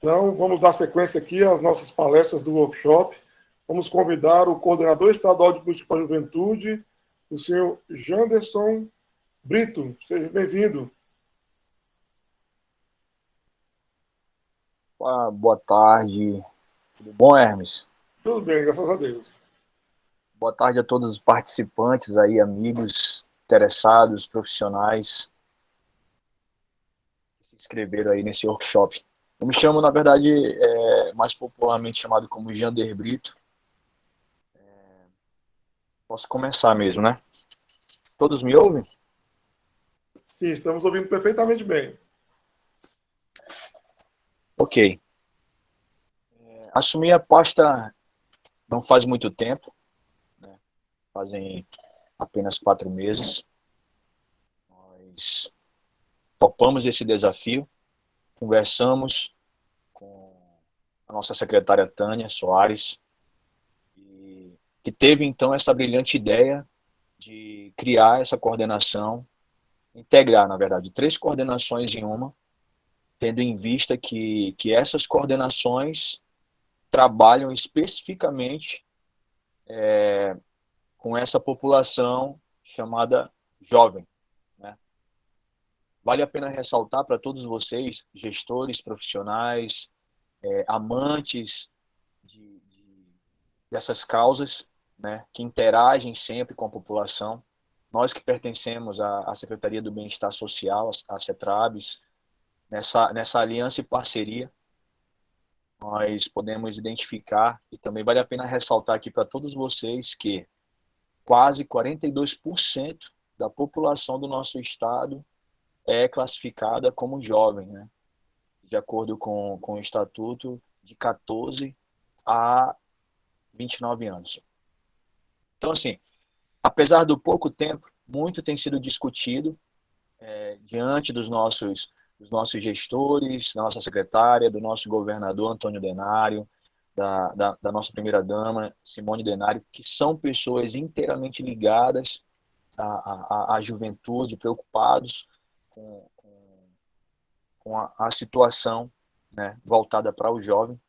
Então, vamos dar sequência aqui às nossas palestras do workshop. Vamos convidar o coordenador estadual de política para a juventude, o senhor Janderson Brito. Seja bem-vindo. Boa tarde. Tudo bom, Hermes? Tudo bem, graças a Deus. Boa tarde a todos os participantes aí, amigos, interessados, profissionais que se inscreveram aí nesse workshop. Eu me chamo, na verdade, mais popularmente chamado como Jander Brito. Posso começar mesmo, né? Todos me ouvem? Sim, estamos ouvindo perfeitamente bem. Ok. Assumi a pasta não faz muito tempo, né? Fazem apenas 4 meses. Nós topamos esse desafio, conversamos com a nossa secretária Tânia Soares, que teve então essa brilhante ideia de criar essa coordenação, integrar, na verdade, 3 coordenações em uma, tendo em vista que essas coordenações trabalham especificamente com essa população chamada jovem, né? Vale a pena ressaltar para todos vocês, gestores, profissionais, amantes dessas causas, né, que interagem sempre com a população. Nós que pertencemos à Secretaria do Bem-Estar Social, a CETRABS, nessa aliança e parceria, nós podemos identificar, e também vale a pena ressaltar aqui para todos vocês, que quase 42% da população do nosso estado é classificada como jovem, né? De acordo com o Estatuto, de 14 a 29 anos. Então, assim, apesar do pouco tempo, muito tem sido discutido diante dos nossos gestores, da nossa secretária, do nosso governador Antônio Denário, da nossa primeira-dama Simone Denário, que são pessoas inteiramente ligadas à juventude, preocupados com a situação, né, voltada para o jovem.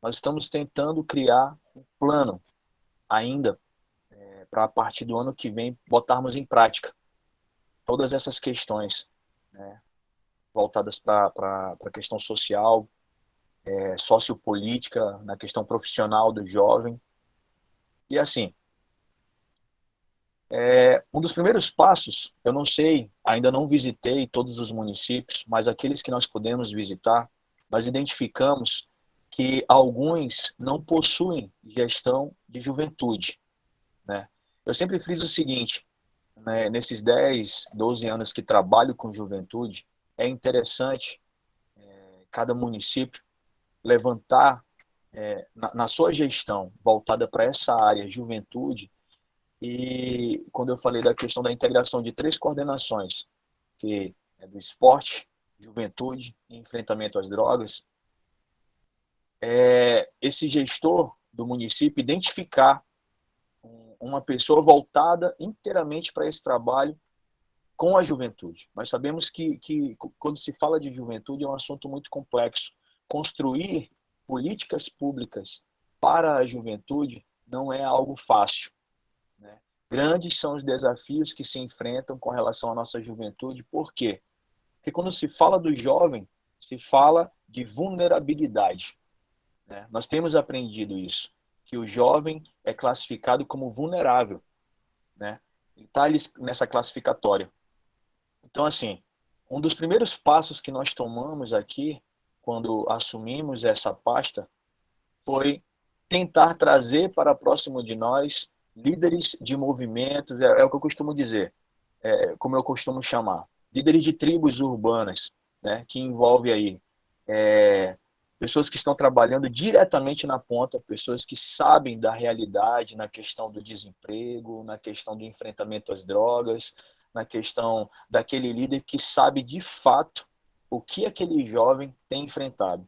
Nós estamos tentando criar um plano ainda para, a partir do ano que vem, botarmos em prática todas essas questões, né, voltadas para a questão social, sociopolítica, na questão profissional do jovem. E assim, um dos primeiros passos, eu não sei, ainda não visitei todos os municípios, mas aqueles que nós podemos visitar, nós identificamos que alguns não possuem gestão de juventude, né? Eu sempre friso o seguinte, né, nesses 10, 12 anos que trabalho com juventude, é interessante cada município levantar na sua gestão voltada para essa área juventude. E quando eu falei da questão da integração de 3 coordenações, que é do esporte, juventude e enfrentamento às drogas, esse gestor do município identificar uma pessoa voltada inteiramente para esse trabalho com a juventude. Nós sabemos que quando se fala de juventude é um assunto muito complexo. Construir políticas públicas para a juventude não é algo fácil, né? Grandes são os desafios que se enfrentam com relação à nossa juventude. Por quê? Porque quando se fala do jovem, se fala de vulnerabilidade, né? Nós temos aprendido isso, que o jovem é classificado como vulnerável, né? Ele está nessa classificatória. Então, assim, um dos primeiros passos que nós tomamos aqui, quando assumimos essa pasta, foi tentar trazer para próximo de nós líderes de movimentos, é o que eu costumo dizer, como eu costumo chamar, líderes de tribos urbanas, né, que envolve aí pessoas que estão trabalhando diretamente na ponta, pessoas que sabem da realidade na questão do desemprego, na questão do enfrentamento às drogas, na questão daquele líder que sabe de fato o que aquele jovem tem enfrentado.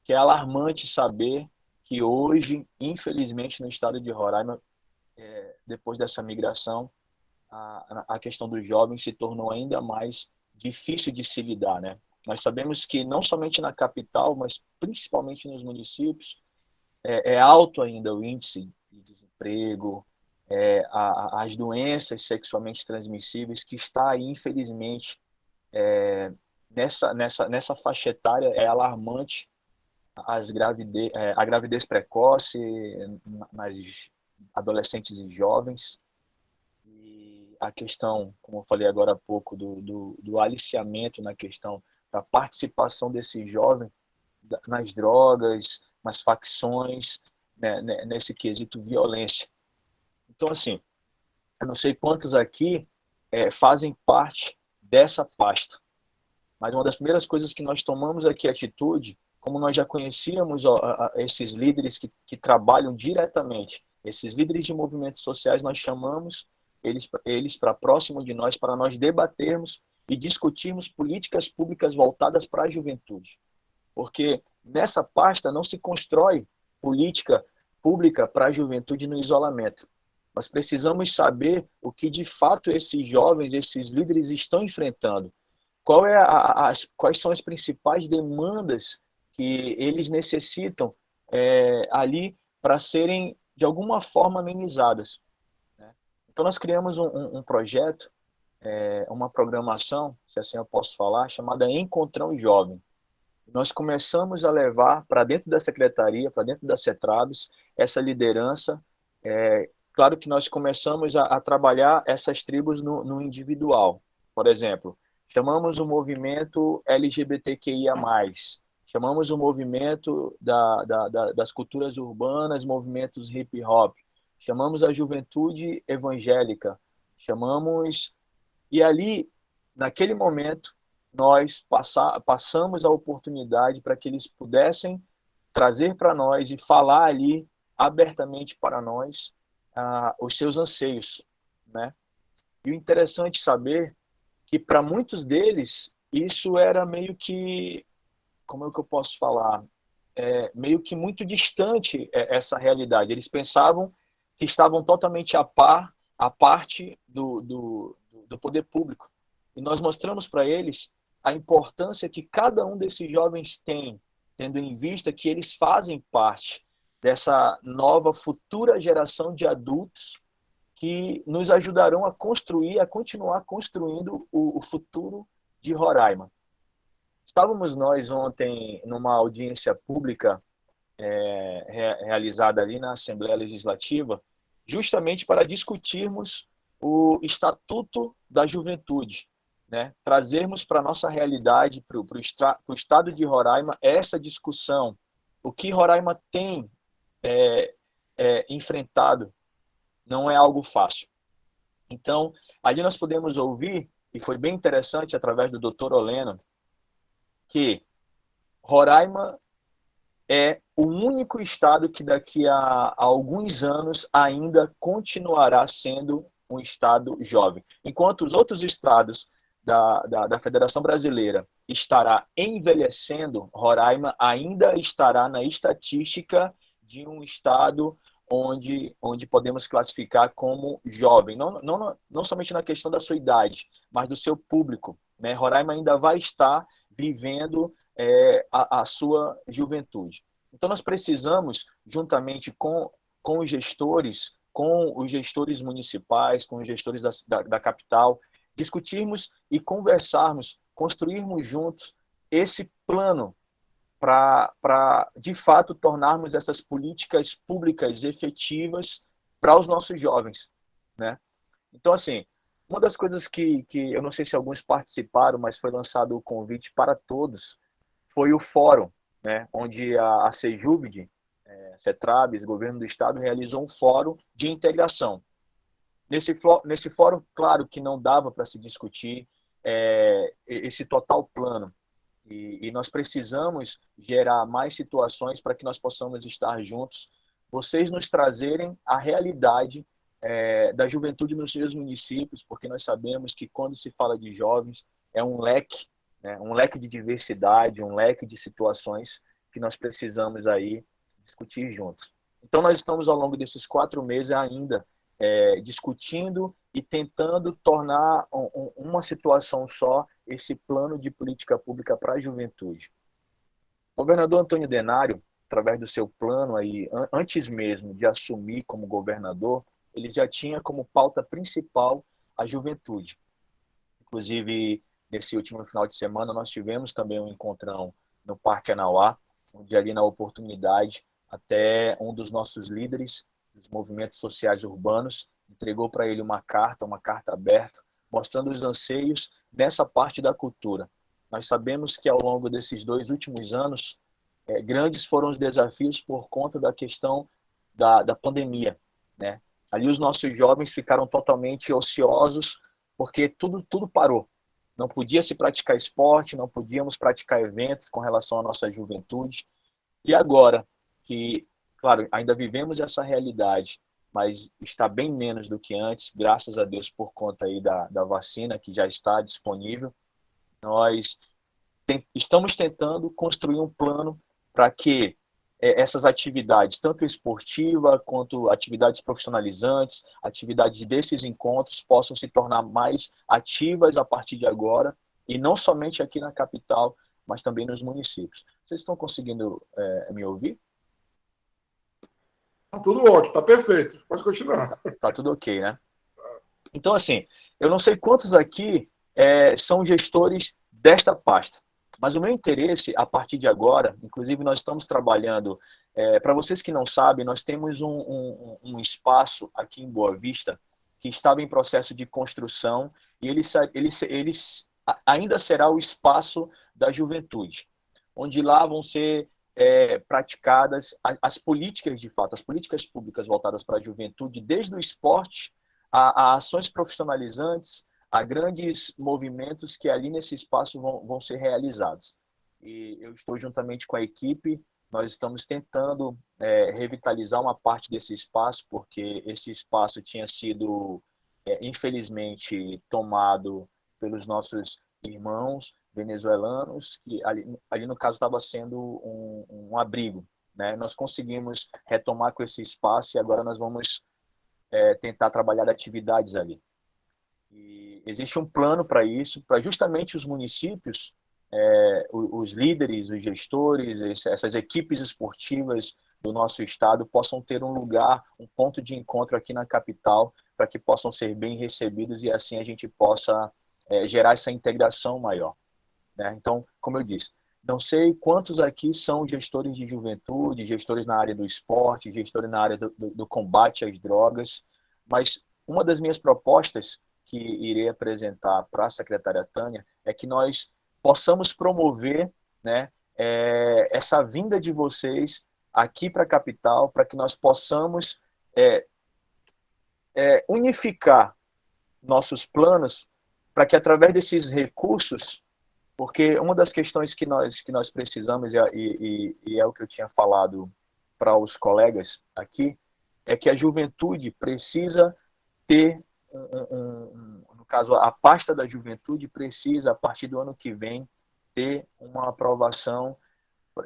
Que é alarmante saber que hoje, infelizmente, no estado de Roraima, depois dessa migração, a questão dos jovens se tornou ainda mais difícil de se lidar, né? Nós sabemos que não somente na capital, mas principalmente nos municípios, é alto ainda o índice de desemprego, as doenças sexualmente transmissíveis, que está aí, infelizmente, nessa faixa etária é alarmante a gravidez precoce nas adolescentes e jovens, e a questão, como eu falei agora há pouco, do aliciamento na questão da participação desse jovem nas drogas, nas facções, né, nesse quesito violência. Então, assim, eu não sei quantos aqui fazem parte dessa pasta, mas uma das primeiras coisas que nós tomamos aqui atitude, como nós já conhecíamos esses líderes que trabalham diretamente, esses líderes de movimentos sociais, nós chamamos eles para próximo de nós, para nós debatermos e discutirmos políticas públicas voltadas para a juventude. Porque nessa pasta não se constrói política pública para a juventude no isolamento. Nós precisamos saber o que de fato esses jovens, esses líderes estão enfrentando. Quais são as principais demandas que eles necessitam ali para serem, de alguma forma, amenizadas, né? Então, nós criamos um projeto, uma programação, se assim eu posso falar, chamada Encontrão Jovem. Nós começamos a levar para dentro da secretaria, para dentro da CETRABS, essa liderança. Claro que nós começamos a trabalhar essas tribos no individual. Por exemplo, chamamos o movimento LGBTQIA+, chamamos o movimento das culturas urbanas, movimentos hip-hop, chamamos a juventude evangélica, chamamos... E ali, naquele momento, nós passamos a oportunidade para que eles pudessem trazer para nós e falar ali abertamente para nós os seus anseios, né? E o interessante saber que para muitos deles isso era meio que, como é que eu posso falar, meio que muito distante essa realidade. Eles pensavam que estavam totalmente a parte do poder público. E nós mostramos para eles a importância que cada um desses jovens tem, tendo em vista que eles fazem parte dessa nova futura geração de adultos que nos ajudarão a construir, a continuar construindo o futuro de Roraima. Estávamos nós ontem numa audiência pública realizada ali na Assembleia Legislativa, justamente para discutirmos o Estatuto da Juventude, né? Trazermos para a nossa realidade, para o estado de Roraima, essa discussão. O que Roraima tem enfrentado não é algo fácil. Então, ali nós podemos ouvir, e foi bem interessante através do Dr. Oleno, que Roraima é o único estado que daqui a alguns anos ainda continuará sendo um estado jovem. Enquanto os outros estados da Federação Brasileira estará envelhecendo, Roraima ainda estará na estatística de um estado onde podemos classificar como jovem, não somente na questão da sua idade, mas do seu público, né? Roraima ainda vai estar vivendo a sua juventude. Então, nós precisamos, juntamente com os gestores municipais, com os gestores da capital, discutirmos e conversarmos, construirmos juntos esse plano para, de fato, tornarmos essas políticas públicas efetivas para os nossos jovens, né? Então, assim, uma das coisas que eu não sei se alguns participaram, mas foi lançado o convite para todos, foi o fórum, né, onde a Sejubd, CETRABS, Governo do Estado, realizou um fórum de integração. Nesse fórum, claro que não dava para se discutir esse total plano, e nós precisamos gerar mais situações para que nós possamos estar juntos, vocês nos trazerem a realidade da juventude nos seus municípios, porque nós sabemos que quando se fala de jovens, é um leque, né, um leque de diversidade, um leque de situações que nós precisamos aí discutir juntos. Então, nós estamos ao longo desses 4 meses ainda discutindo e tentando tornar uma situação só esse plano de política pública para a juventude. O governador Antônio Denário, através do seu plano aí, antes mesmo de assumir como governador, ele já tinha como pauta principal a juventude. Inclusive, nesse último final de semana, nós tivemos também um encontrão no Parque Anauá, onde ali na oportunidade, até um dos nossos líderes dos movimentos sociais urbanos entregou para ele uma carta aberta, mostrando os anseios nessa parte da cultura. Nós sabemos que ao longo desses 2 últimos anos, grandes foram os desafios por conta da questão da pandemia, né? Ali os nossos jovens ficaram totalmente ociosos, porque tudo parou. Não podia se praticar esporte, não podíamos praticar eventos com relação à nossa juventude. E agora que, claro, ainda vivemos essa realidade, mas está bem menos do que antes, graças a Deus por conta aí da vacina que já está disponível, nós estamos tentando construir um plano para que essas atividades, tanto esportiva quanto atividades profissionalizantes, atividades desses encontros, possam se tornar mais ativas a partir de agora, e não somente aqui na capital, mas também nos municípios. Vocês estão conseguindo me ouvir? Tá tudo ótimo, tá perfeito. Pode continuar. Tá tudo ok, né? Então, assim, eu não sei quantos aqui são gestores desta pasta, mas o meu interesse, a partir de agora, inclusive nós estamos trabalhando, para vocês que não sabem, nós temos um espaço aqui em Boa Vista que estava em processo de construção e ele ainda será o espaço da juventude, onde lá vão ser praticadas as políticas de fato, as políticas públicas voltadas para a juventude, desde o esporte a ações profissionalizantes, a grandes movimentos que ali nesse espaço vão ser realizados. E eu estou juntamente com a equipe, nós estamos tentando revitalizar uma parte desse espaço, porque esse espaço tinha sido, infelizmente, tomado pelos nossos irmãos venezuelanos, que ali no caso estava sendo um abrigo, né? Nós conseguimos retomar com esse espaço e agora nós vamos tentar trabalhar atividades ali. E existe um plano para isso, para justamente os municípios, os líderes, os gestores, essas equipes esportivas do nosso estado possam ter um lugar, um ponto de encontro aqui na capital, para que possam ser bem recebidos e assim a gente possa gerar essa integração maior, né? Então, como eu disse, não sei quantos aqui são gestores de juventude, gestores na área do esporte, gestores na área do combate às drogas, mas uma das minhas propostas que irei apresentar para a secretária Tânia é que nós possamos promover, né, essa vinda de vocês aqui para a capital, para que nós possamos unificar nossos planos, para que através desses recursos, porque uma das questões que nós precisamos, e é o que eu tinha falado para os colegas aqui, é que a juventude precisa ter, no caso, a pasta da juventude precisa, a partir do ano que vem, ter uma aprovação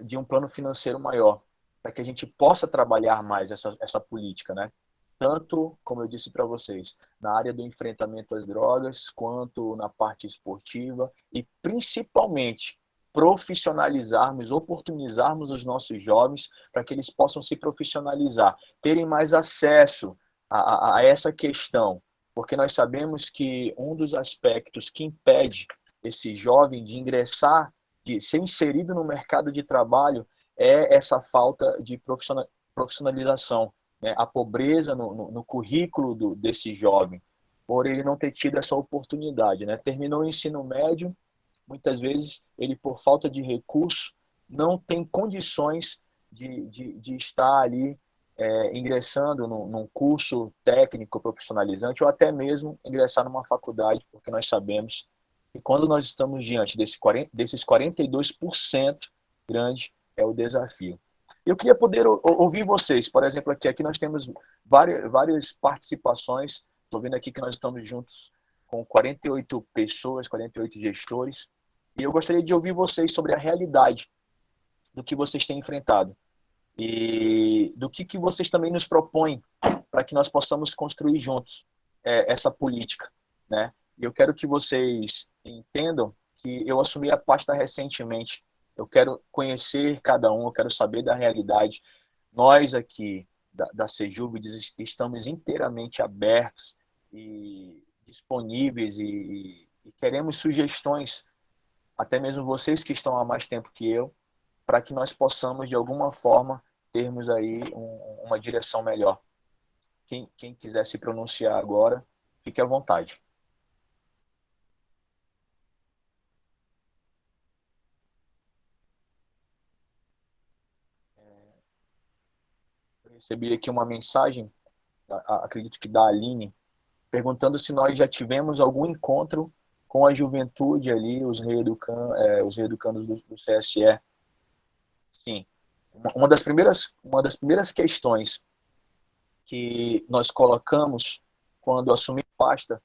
de um plano financeiro maior, para que a gente possa trabalhar mais essa política, né? Tanto, como eu disse para vocês, na área do enfrentamento às drogas, quanto na parte esportiva e, principalmente, profissionalizarmos, oportunizarmos os nossos jovens para que eles possam se profissionalizar, terem mais acesso a essa questão, porque nós sabemos que um dos aspectos que impede esse jovem de ingressar, de ser inserido no mercado de trabalho, é essa falta de profissionalização, né? A pobreza no currículo desse jovem, por ele não ter tido essa oportunidade, né? Terminou o ensino médio, muitas vezes ele, por falta de recurso, não tem condições de estar ali ingressando num curso técnico profissionalizante ou até mesmo ingressar numa faculdade, porque nós sabemos que quando nós estamos diante desses 42%, grande é o desafio. Eu queria poder ouvir vocês, por exemplo, aqui nós temos várias participações, estou vendo aqui que nós estamos juntos com 48 pessoas, 48 gestores, e eu gostaria de ouvir vocês sobre a realidade do que vocês têm enfrentado e do que vocês também nos propõem para que nós possamos construir juntos essa política, né? E eu quero que vocês entendam que eu assumi a pasta recentemente. Eu quero conhecer cada um, eu quero saber da realidade. Nós aqui da Sejuvs estamos inteiramente abertos e disponíveis e queremos sugestões, até mesmo vocês que estão há mais tempo que eu, para que nós possamos, de alguma forma, termos aí uma direção melhor. Quem quiser se pronunciar agora, fique à vontade. Eu recebi aqui uma mensagem, acredito que da Aline, perguntando se nós já tivemos algum encontro com a juventude ali, os reeducandos do CSE. Sim. Uma das primeiras questões que nós colocamos quando assumimos a pasta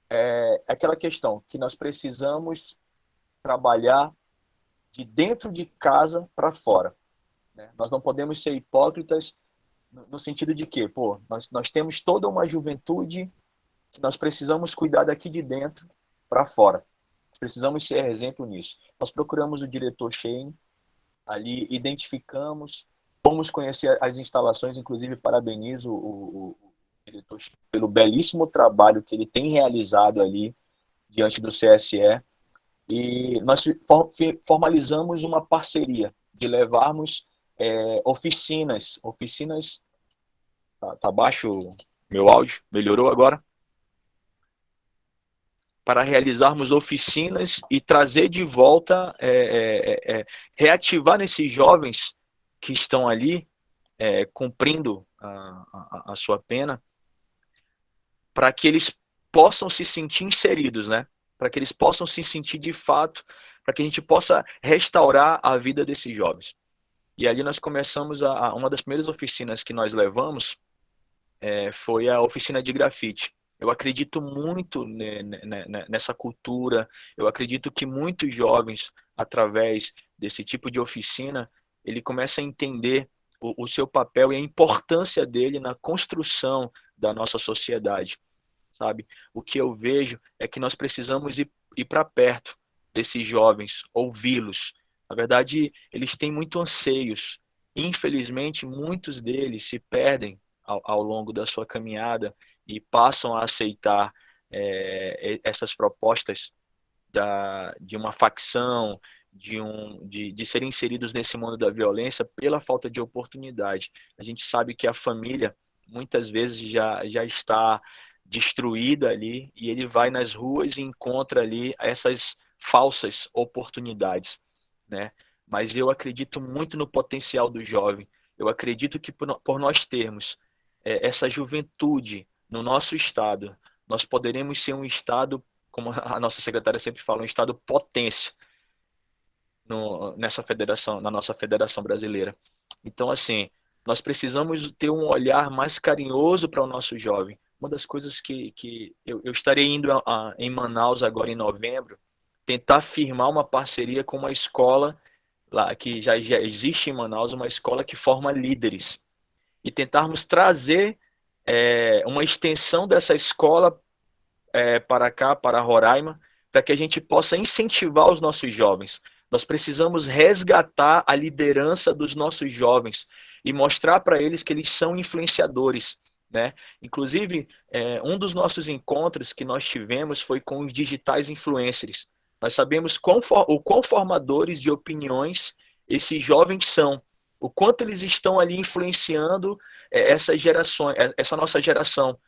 é aquela questão que nós precisamos trabalhar de dentro de casa para fora. Né? Nós não podemos ser hipócritas no sentido de que, pô, nós temos toda uma juventude que nós precisamos cuidar daqui de dentro para fora. Precisamos ser exemplo nisso. Nós procuramos o diretor Shane, ali identificamos, fomos conhecer as instalações, inclusive parabenizo o diretor pelo belíssimo trabalho que ele tem realizado ali diante do CSE. E nós formalizamos uma parceria de levarmos oficinas. Tá baixo meu áudio? Melhorou agora? Para realizarmos oficinas e trazer de volta, reativar nesses jovens que estão ali cumprindo a sua pena, para que eles possam se sentir inseridos, né? Para que eles possam se sentir de fato, para que a gente possa restaurar a vida desses jovens. E ali nós começamos uma das primeiras oficinas que nós levamos foi a oficina de grafite. Eu acredito muito nessa cultura, eu acredito que muitos jovens, através desse tipo de oficina, ele começa a entender o seu papel e a importância dele na construção da nossa sociedade, sabe? O que eu vejo é que nós precisamos ir para perto desses jovens, ouvi-los. Na verdade, eles têm muito anseios. Infelizmente, muitos deles se perdem ao longo da sua caminhada e passam a aceitar essas propostas de uma facção, de serem inseridos nesse mundo da violência pela falta de oportunidade. A gente sabe que a família muitas vezes já está destruída ali e ele vai nas ruas e encontra ali essas falsas oportunidades, né? Mas eu acredito muito no potencial do jovem. Eu acredito que por nós termos essa juventude no nosso estado, nós poderemos ser um estado, como a nossa secretária sempre fala, um estado potência nessa federação, na nossa federação brasileira. Então, assim, nós precisamos ter um olhar mais carinhoso para o nosso jovem. Uma das coisas que eu estarei indo em Manaus agora em novembro, tentar firmar uma parceria com uma escola lá que já existe em Manaus, uma escola que forma líderes e tentarmos trazer uma extensão dessa escola para cá, para Roraima, para que a gente possa incentivar os nossos jovens. Nós precisamos resgatar a liderança dos nossos jovens e mostrar para eles que eles são influenciadores, né? Inclusive, um dos nossos encontros que nós tivemos foi com os digitais influencers. Nós sabemos o quão formadores de opiniões esses jovens são, o quanto eles estão ali influenciando essas gerações, essa nossa geração,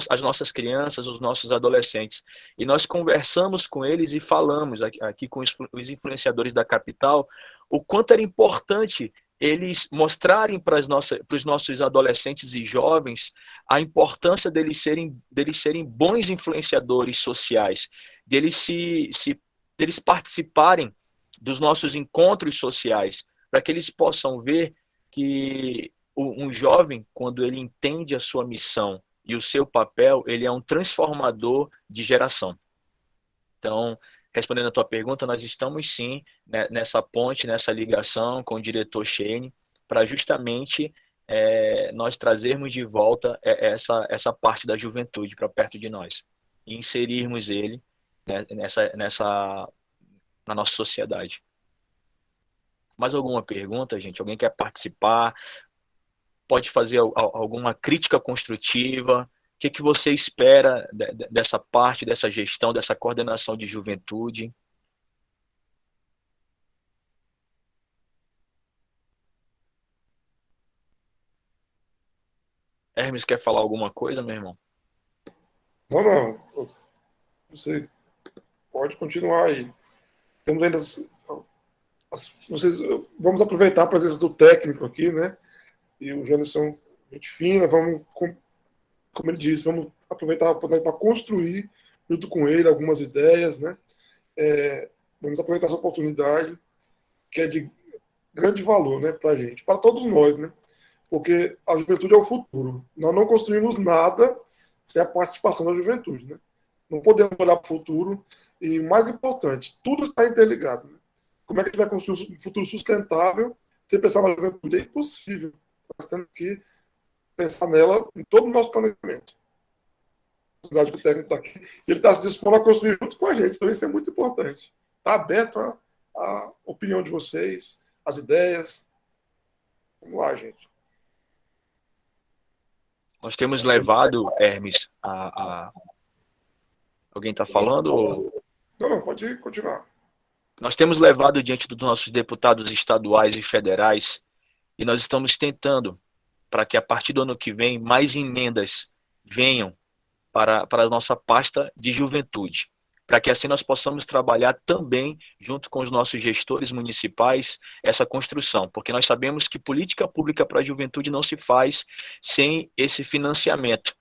as nossas crianças, os nossos adolescentes. E nós conversamos com eles e falamos aqui com os influenciadores da capital o quanto era importante eles mostrarem para os nossos adolescentes e jovens a importância deles serem bons influenciadores sociais, deles participarem dos nossos encontros sociais, para que eles possam ver que um jovem, quando ele entende a sua missão e o seu papel, ele é um transformador de geração. Então, respondendo a tua pergunta, nós estamos sim nessa ponte, nessa ligação com o diretor Shane, para justamente nós trazermos de volta essa parte da juventude para perto de nós e inserirmos ele na nossa sociedade. Mais alguma pergunta, gente? Alguém quer participar? Pode fazer alguma crítica construtiva? O que você espera dessa parte, dessa gestão, dessa coordenação de juventude? Hermes, quer falar alguma coisa, meu irmão? Não, não. Você pode continuar aí. Estamos vendo vamos aproveitar a presença do técnico aqui, né? E o Janderson, gente fina, vamos, como ele disse, vamos aproveitar para construir junto com ele algumas ideias, né? Vamos aproveitar essa oportunidade que é de grande valor, né, para a gente, para todos nós, né? Porque a juventude é o futuro. Nós não construímos nada sem a participação da juventude, né? Não podemos olhar para o futuro e, o mais importante, tudo está interligado, né? Como é que a gente vai construir um futuro sustentável sem pensar na juventude? É impossível. Nós temos que pensar nela em todo o nosso planejamento. A oportunidade que o técnico está aqui, ele está se dispondo a construir junto com a gente, então isso é muito importante. Está aberto a opinião de vocês, as ideias. Vamos lá, gente. Nós temos levado, Hermes, Alguém está falando? Não, pode continuar. Nós temos levado diante dos nossos deputados estaduais e federais e nós estamos tentando para que a partir do ano que vem mais emendas venham para a nossa pasta de juventude, para que assim nós possamos trabalhar também junto com os nossos gestores municipais essa construção, porque nós sabemos que política pública para a juventude não se faz sem esse financiamento,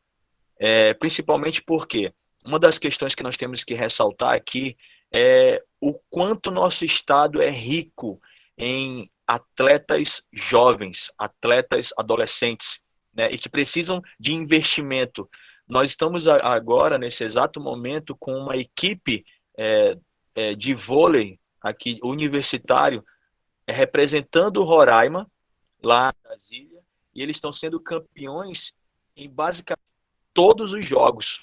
principalmente porque uma das questões que nós temos que ressaltar aqui é o quanto nosso estado é rico em atletas jovens, atletas adolescentes, né, e que precisam de investimento. Nós estamos agora, nesse exato momento, com uma equipe de vôlei aqui universitário representando o Roraima, lá em Brasília, e eles estão sendo campeões em basicamente todos os jogos.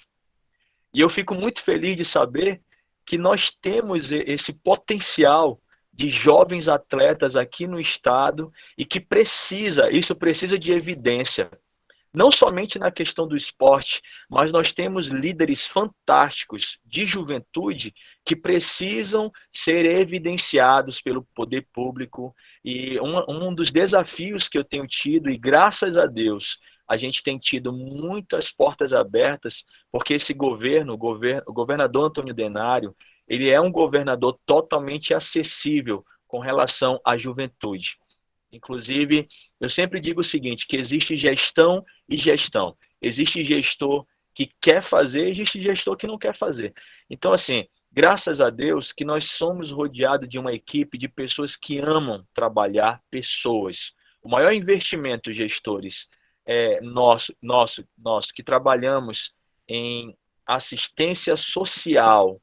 E eu fico muito feliz de saber que nós temos esse potencial de jovens atletas aqui no estado e que isso precisa de evidência. Não somente na questão do esporte, mas nós temos líderes fantásticos de juventude que precisam ser evidenciados pelo poder público. E um dos desafios que eu tenho tido, e graças a Deus, a gente tem tido muitas portas abertas, porque esse o governador Antônio Denário, ele é um governador totalmente acessível com relação à juventude. Inclusive, eu sempre digo o seguinte, que existe gestão e gestão. Existe gestor que quer fazer, existe gestor que não quer fazer. Então, assim, graças a Deus que nós somos rodeados de uma equipe de pessoas que amam trabalhar pessoas. O maior investimento, gestores, nosso que trabalhamos em assistência social,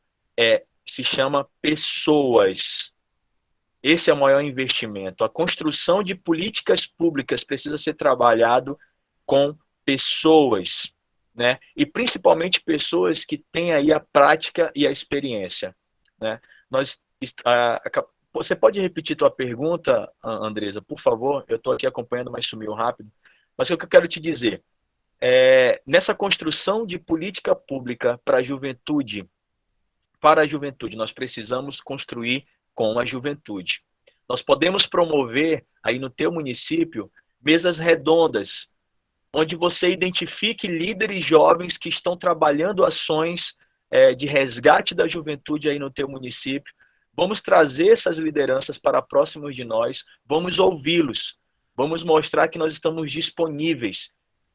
se chama pessoas. Esse é o maior investimento. A construção de políticas públicas precisa ser trabalhado com pessoas, né? E principalmente pessoas que têm aí a prática e a experiência, né? Você pode repetir tua pergunta, Andresa, por favor? Eu estou aqui acompanhando, mas sumiu rápido. Mas o que eu quero te dizer nessa construção de política pública para a juventude, nós precisamos construir com a juventude. Nós podemos promover aí no teu município mesas redondas, onde você identifique líderes jovens que estão trabalhando ações de resgate da juventude aí no teu município. Vamos trazer essas lideranças para próximos de nós, vamos ouvi-los, vamos mostrar que nós estamos disponíveis,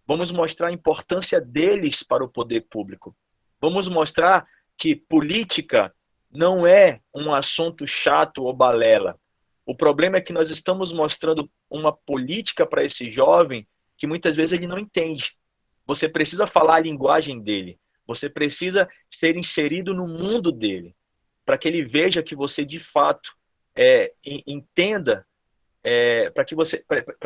vamos mostrar a importância deles para o poder público, vamos mostrar que política não é um assunto chato ou balela. O problema é que nós estamos mostrando uma política para esse jovem que muitas vezes ele não entende. Você precisa falar a linguagem dele. Você precisa ser inserido no mundo dele, para que ele veja que você de fato entenda, para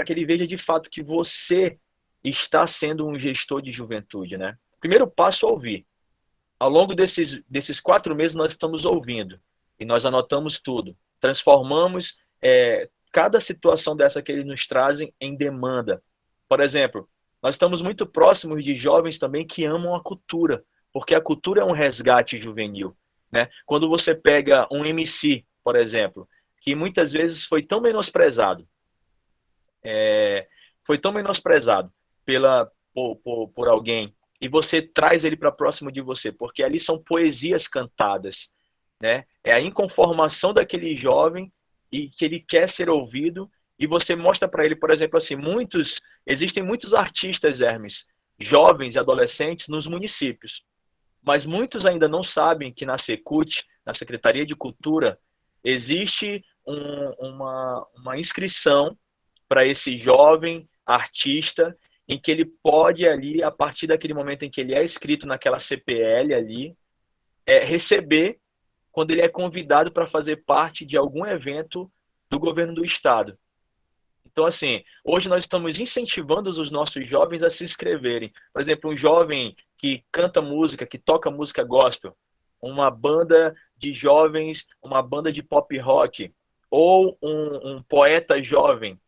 que ele veja de fato que você está sendo um gestor de juventude, né? Primeiro passo é ouvir. Ao longo desses 4 meses nós estamos ouvindo. e nós anotamos tudo. Transformamos cada situação dessa que eles nos trazem em demanda. Por exemplo, nós estamos muito próximos de jovens também que amam a cultura, porque a cultura é um resgate juvenil, né? Quando você pega um MC, por exemplo, que muitas vezes foi tão menosprezado por alguém, e você traz ele para próximo de você, porque ali são poesias cantadas, né? É a inconformação daquele jovem e que ele quer ser ouvido, e você mostra para ele, por exemplo, assim, existem muitos artistas, Hermes, jovens e adolescentes nos municípios, mas muitos ainda não sabem que na Secult, na Secretaria de Cultura, existe uma inscrição para esse jovem artista, em que ele pode ali, a partir daquele momento em que ele é inscrito naquela CPL ali, receber quando ele é convidado para fazer parte de algum evento do governo do estado. Então, assim, hoje nós estamos incentivando os nossos jovens a se inscreverem. Por exemplo, um jovem que canta música, que toca música gospel, uma banda de jovens, uma banda de pop rock, ou um poeta jovem.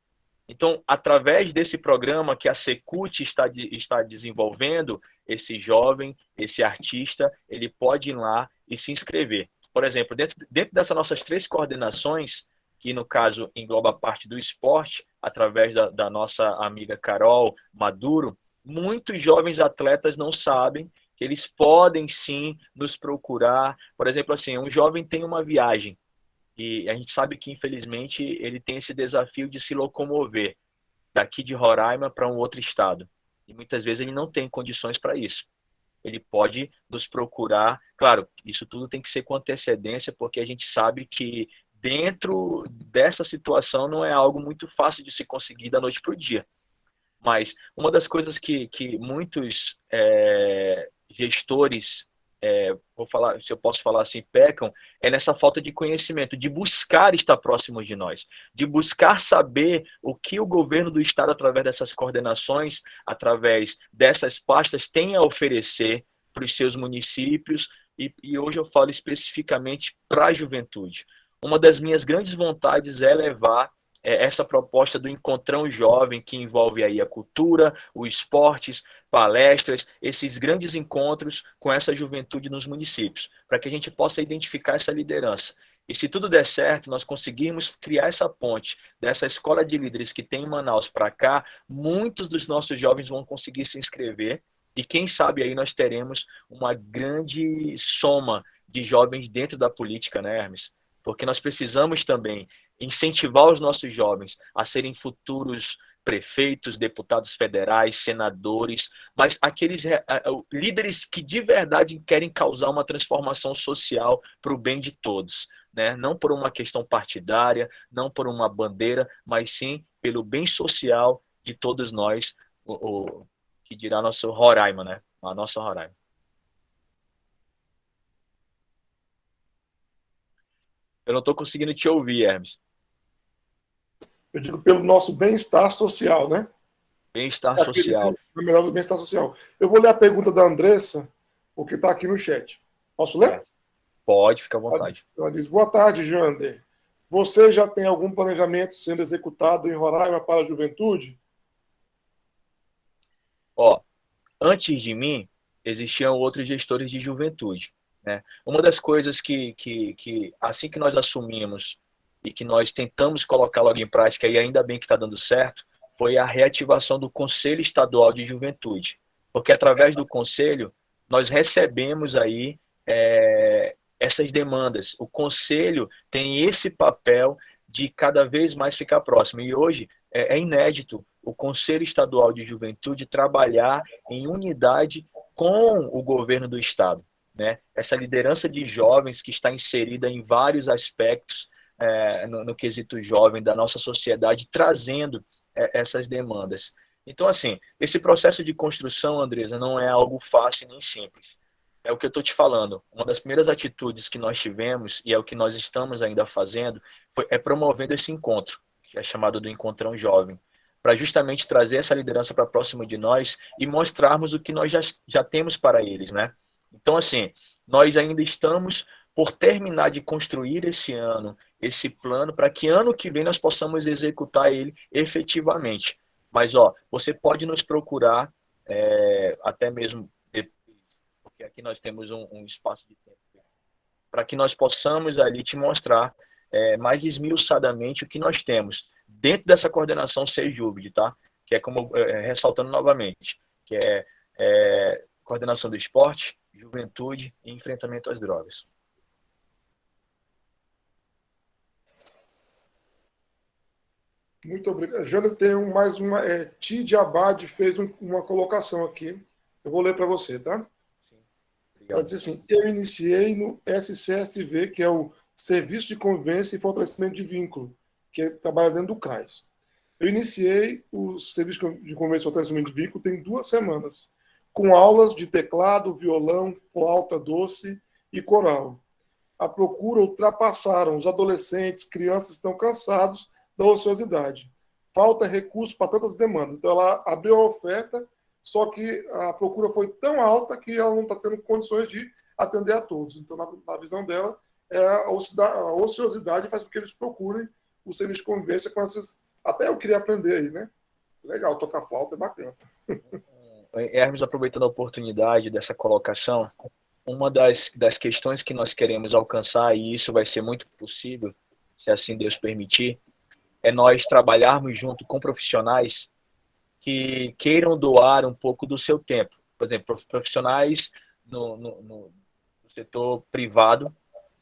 Então, através desse programa que a Secult está desenvolvendo, esse jovem, esse artista, ele pode ir lá e se inscrever. Por exemplo, dentro dessas nossas 3 coordenações, que no caso engloba a parte do esporte, através da nossa amiga Carol Maduro, muitos jovens atletas não sabem que eles podem sim nos procurar. Por exemplo, assim, um jovem tem uma viagem, e a gente sabe que, infelizmente, ele tem esse desafio de se locomover daqui de Roraima para um outro estado. E muitas vezes ele não tem condições para isso. Ele pode nos procurar. Claro, isso tudo tem que ser com antecedência, porque a gente sabe que dentro dessa situação não é algo muito fácil de se conseguir da noite para o dia. Mas uma das coisas que muitos gestores, vou falar, se eu posso falar assim, pecam, é nessa falta de conhecimento, de buscar estar próximo de nós, de buscar saber o que o governo do estado, através dessas coordenações, através dessas pastas, tem a oferecer para os seus municípios, e hoje eu falo especificamente para a juventude. Uma das minhas grandes vontades é levar essa proposta do Encontrão Jovem, que envolve aí a cultura, os esportes, palestras, esses grandes encontros com essa juventude nos municípios, para que a gente possa identificar essa liderança. E se tudo der certo, nós conseguirmos criar essa ponte dessa escola de líderes que tem em Manaus para cá, muitos dos nossos jovens vão conseguir se inscrever, e quem sabe aí nós teremos uma grande soma de jovens dentro da política, né, Hermes? Porque nós precisamos também incentivar os nossos jovens a serem futuros prefeitos, deputados federais, senadores, mas aqueles líderes que de verdade querem causar uma transformação social para o bem de todos, né? Não por uma questão partidária, não por uma bandeira, mas sim pelo bem social de todos nós, que dirá nosso Roraima, né? A nossa Roraima. Eu não estou conseguindo te ouvir, Hermes. Eu digo pelo nosso bem-estar social, né? Bem-estar social. No melhor do bem-estar social. Eu vou ler a pergunta da Andressa, porque está aqui no chat. Posso ler? Pode, fica à vontade. Ela diz: boa tarde, Jander. Você já tem algum planejamento sendo executado em Roraima para a juventude? Ó, antes de mim, existiam outros gestores de juventude, né? Uma das coisas que assim que nós assumimos e que nós tentamos colocar logo em prática, e ainda bem que está dando certo, foi a reativação do Conselho Estadual de Juventude. Porque através do Conselho, nós recebemos aí essas demandas. O Conselho tem esse papel de cada vez mais ficar próximo. E hoje é inédito o Conselho Estadual de Juventude trabalhar em unidade com o governo do Estado, né? Essa liderança de jovens que está inserida em vários aspectos no quesito jovem da nossa sociedade, trazendo essas demandas. Então, assim, esse processo de construção, Andresa, não é algo fácil nem simples. É o que eu estou te falando. Uma das primeiras atitudes que nós tivemos, e é o que nós estamos ainda fazendo, é promovendo esse encontro, que é chamado do Encontrão Jovem, para justamente trazer essa liderança para próximo de nós e mostrarmos o que nós já temos para eles, né? Então, assim, nós ainda estamos por terminar de construir esse ano, esse plano, para que ano que vem nós possamos executar ele efetivamente. Mas, você pode nos procurar, até mesmo depois, porque aqui nós temos um espaço de tempo, para que nós possamos ali te mostrar mais esmiuçadamente o que nós temos dentro dessa coordenação Sejubd, tá? Que é como, ressaltando novamente, que é coordenação do esporte, juventude e enfrentamento às drogas. Muito obrigado. Jânio, tem mais uma. Tid Abad fez uma colocação aqui. Eu vou ler para você, tá? Sim. Ela diz assim: eu iniciei no SCSV, que é o Serviço de Convivência e Fortalecimento de Vínculo, que trabalha dentro do CRAS. Eu iniciei o Serviço de Convivência e Fortalecimento de Vínculo tem 2 semanas, com aulas de teclado, violão, flauta doce e coral. A procura ultrapassaram. Os adolescentes, crianças estão cansados da ociosidade. Falta recurso para tantas demandas. Então, ela abriu a oferta, só que a procura foi tão alta que ela não está tendo condições de atender a todos. Então, na visão dela, a ociosidade faz com que eles procurem o serviço de convivência com essas. Até eu queria aprender aí, né? Legal, tocar flauta é bacana. Hermes, aproveitando a oportunidade dessa colocação, uma das questões que nós queremos alcançar, e isso vai ser muito possível, se assim Deus permitir, é nós trabalharmos junto com profissionais que queiram doar um pouco do seu tempo. Por exemplo, profissionais no setor privado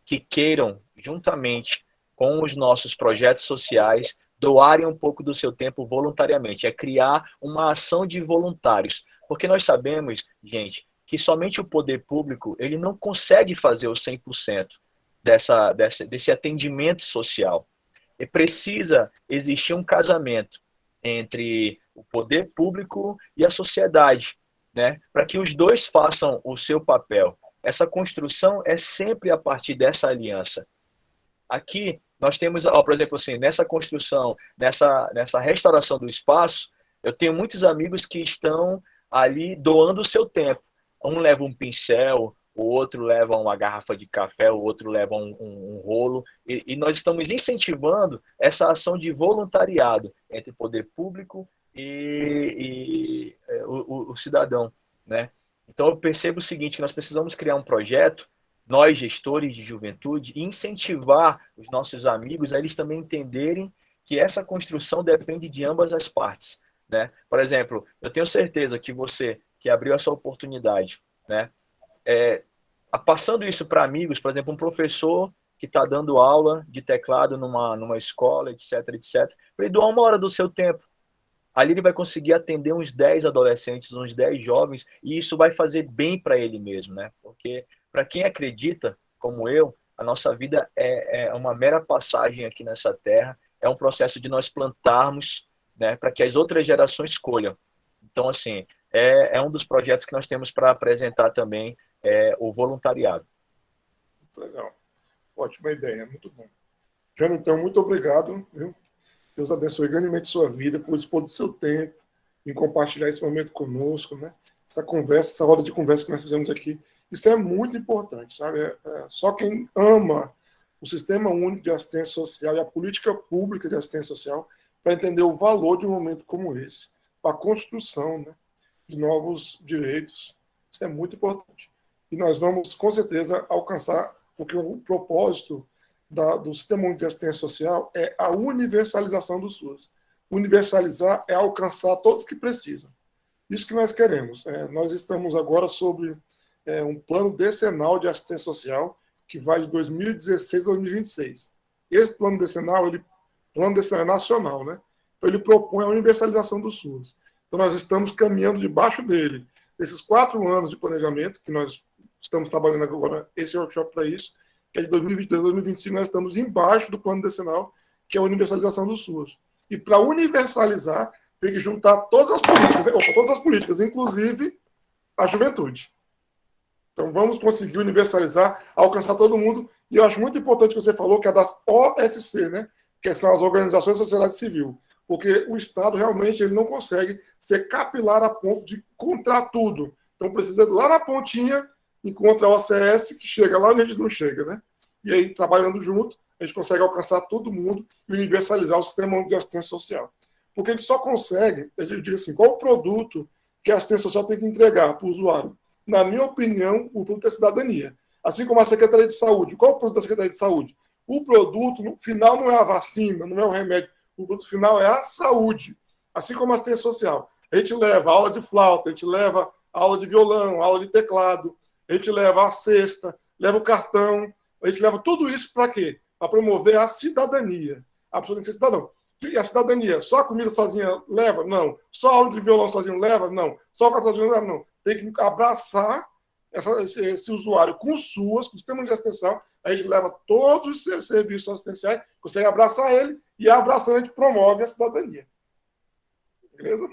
que queiram, juntamente com os nossos projetos sociais, doarem um pouco do seu tempo voluntariamente. É criar uma ação de voluntários. Porque nós sabemos, gente, que somente o poder público ele não consegue fazer o 100% desse atendimento social. E precisa existir um casamento entre o poder público e a sociedade, né? Para que os dois façam o seu papel. Essa construção é sempre a partir dessa aliança. Aqui nós temos, por exemplo, assim, nessa construção, nessa restauração do espaço, eu tenho muitos amigos que estão ali doando o seu tempo. Um leva um pincel, o outro leva uma garrafa de café, o outro leva um rolo, e nós estamos incentivando essa ação de voluntariado entre o poder público e o cidadão, né? Então eu percebo o seguinte, que nós precisamos criar um projeto, nós gestores de juventude, e incentivar os nossos amigos a eles também entenderem que essa construção depende de ambas as partes, né? Por exemplo, eu tenho certeza que você que abriu essa oportunidade, né? Passando isso para amigos, por exemplo, um professor que está dando aula de teclado numa escola, etc, etc, para ele doar 1 hora do seu tempo. Ali ele vai conseguir atender uns 10 adolescentes, uns 10 jovens, e isso vai fazer bem para ele mesmo, né? Porque, para quem acredita, como eu, a nossa vida é uma mera passagem aqui nessa terra, é um processo de nós plantarmos, né, para que as outras gerações colham. Então, assim, é um dos projetos que nós temos para apresentar também, o voluntariado. Muito legal. Ótima ideia, muito bom. Jânio, então, muito obrigado, viu? Deus abençoe grandemente sua vida, por dispor do seu tempo, em compartilhar esse momento conosco, né? Essa conversa, essa roda de conversa que nós fizemos aqui. Isso é muito importante, sabe? Só quem ama o Sistema Único de Assistência Social e a política pública de assistência social para entender o valor de um momento como esse, para a construção, né, de novos direitos. Isso é muito importante. E nós vamos, com certeza, alcançar, porque o propósito do Sistema Único de Assistência Social é a universalização do SUS. Universalizar é alcançar todos que precisam. Isso que nós queremos. Nós estamos agora sobre um plano decenal de assistência social que vai de 2016 a 2026. Esse plano decenal é nacional, né? Então ele propõe a universalização do SUS. Então nós estamos caminhando debaixo dele. Esses 4 anos de planejamento que nós estamos trabalhando agora, esse workshop para isso, que é de 2022 a 2025, nós estamos embaixo do plano decenal, que é a universalização do SUS. E para universalizar, tem que juntar todas as políticas, inclusive a juventude. Então vamos conseguir universalizar, alcançar todo mundo. E eu acho muito importante o que você falou, que é das OSC, né? Que são as organizações da sociedade civil. Porque o Estado realmente ele não consegue ser capilar a ponto de encontrar tudo. Então precisa, lá na pontinha, encontra a OCS que chega lá onde a gente não chega, né? E aí, trabalhando junto, a gente consegue alcançar todo mundo e universalizar o sistema de assistência social. Porque a gente só consegue, a gente diz assim, qual o produto que a assistência social tem que entregar para o usuário? Na minha opinião, o produto é cidadania. Assim como a Secretaria de Saúde. Qual é o produto da Secretaria de Saúde? O produto, no final, não é a vacina, não é o remédio. O produto final é a saúde. Assim como a assistência social. A gente leva aula de flauta, a gente leva aula de violão, aula de teclado, a gente leva a cesta, leva o cartão, a gente leva tudo isso para quê? Para promover a cidadania. A pessoa tem que ser cidadão. E a cidadania, só a comida sozinha leva? Não. Só a aula de violão sozinho leva? Não. Só o cartão sozinho leva? Não. Tem que abraçar esse usuário com suas, com o sistema de assistência, a gente leva todos os serviços assistenciais, consegue abraçar ele e abraçando a gente promove a cidadania. Beleza?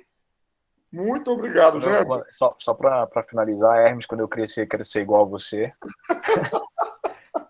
Muito obrigado, Jânio. Só para finalizar, Hermes, quando eu crescer, quero ser igual a você.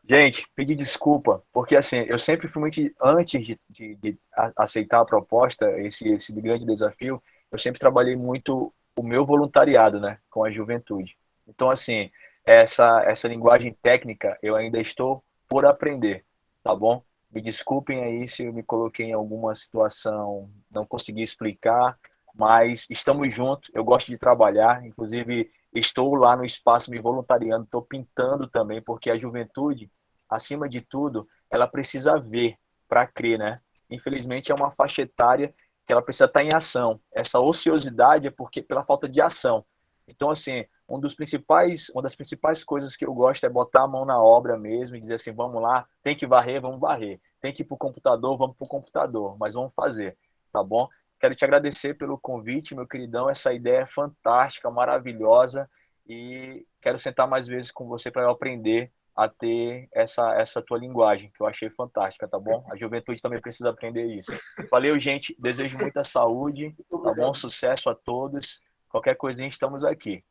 Gente, pedir desculpa, porque assim, eu sempre fui muito, antes de aceitar a proposta, esse grande desafio, eu sempre trabalhei muito o meu voluntariado, né, com a juventude. Então, assim, essa linguagem técnica eu ainda estou por aprender, tá bom? Me desculpem aí se eu me coloquei em alguma situação, não consegui explicar, mas estamos juntos, eu gosto de trabalhar, inclusive estou lá no espaço me voluntariando, estou pintando também, porque a juventude, acima de tudo, ela precisa ver para crer, né? Infelizmente é uma faixa etária que ela precisa estar em ação. Essa ociosidade é porque pela falta de ação. Então, assim, uma das principais coisas que eu gosto é botar a mão na obra mesmo e dizer assim, vamos lá, tem que varrer, vamos varrer. Tem que ir para o computador, vamos para o computador, mas vamos fazer, tá bom? Quero te agradecer pelo convite, meu queridão. Essa ideia é fantástica, maravilhosa e quero sentar mais vezes com você para eu aprender a ter essa tua linguagem, que eu achei fantástica, tá bom? A juventude também precisa aprender isso. Valeu, gente. Desejo muita saúde, tá bom? Sucesso a todos. Qualquer coisinha, estamos aqui.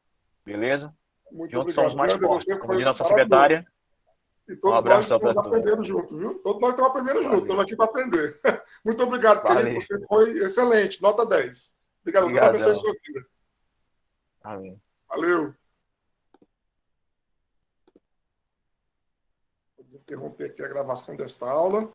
Beleza? Muito Juntos somos obrigado, mais Jânio. fortes. Você Como diz foi nossa maravilhoso. secretária, E um todos nós abração para estamos todos. aprendendo juntos, viu? Todos nós estamos aprendendo juntos, estamos Valeu. aqui para aprender. Muito obrigado, querido. Valeu. Você foi excelente, nota 10. Obrigado, Deus abençoe a Obrigadão. sua vida. Amém. Valeu. Vou interromper aqui a gravação desta aula.